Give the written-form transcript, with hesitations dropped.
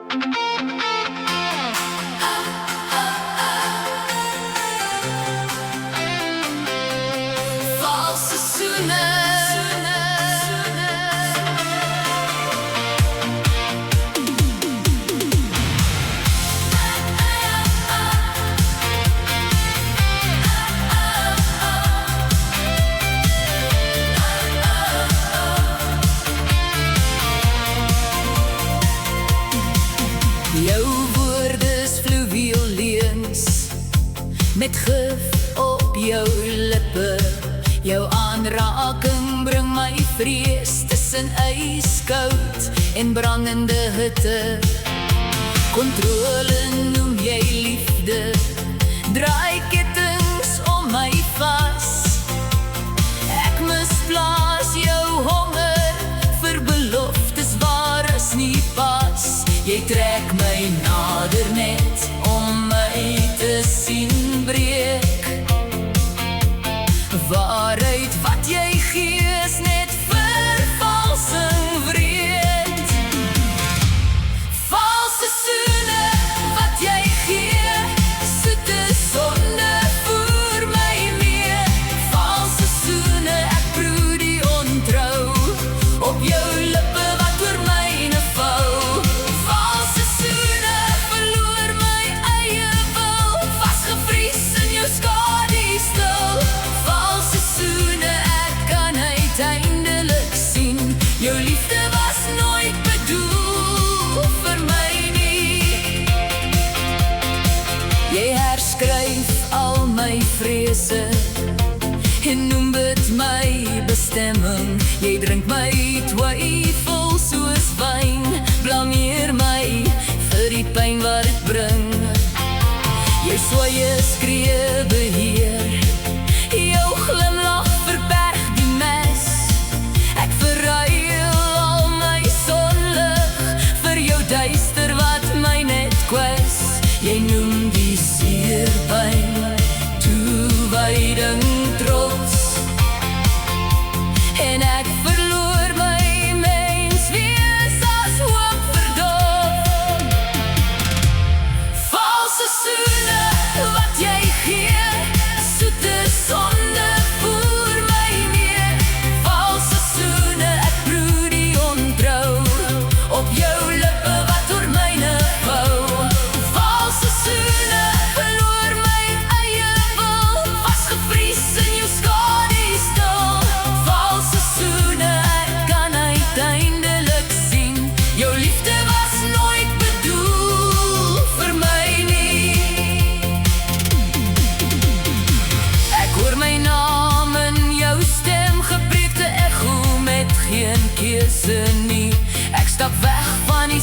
Valse soene. Jou woorde is fluweelleens, met gif op jou lippe. Jou aanraking bring my vrees tussen ijskoud en brandende hitte. Kontrole noem jy liefde, draai kettinge om my vas. Ek misplaas jou honger vir beloftes waar is nie pas. Jy trek my nader net om my te sien breek. Waaruit wat jy gee is net vervalsing wreed. Valse soene wat jy gee, soete sonde voer my mee. Valse soene, ek proe die ontrou op jou lippe wat oor myne vou. Valse soene, verloor my eie wil, vasgevries in jou skadiestil. Valse soene, ek kan uiteindelik sien, jou liefde was nooit bedoel vir my nie. Jy herskryf al my vrese en noem dit my bestemming. Jy drink my twyfel soos wyn, blameer my vir die pyn wat het bring. Jou swaaie skree beheer, jou glimlach verberg die mes. Ek verruil al my sonlig vir jou duister wat my net kwes. Jy noem die seerpyn toewyding trots, en ek verloor my menswees as hoop verdof. Valse soene wat jy gee, soete sonde voer my mee. Valse soene, ek proe die ontrou op jou lippe wat oor myne vou. Valse soene, verloor my eie wil, vasgevries in jou skadiestil. Valse soene, ek kan uiteindelik sien, jou liefde was nooit bedoel vir my nie. Ek hoor my naam in jou stem, gepreekte echo met geen keuse nie. Ek stap weg van die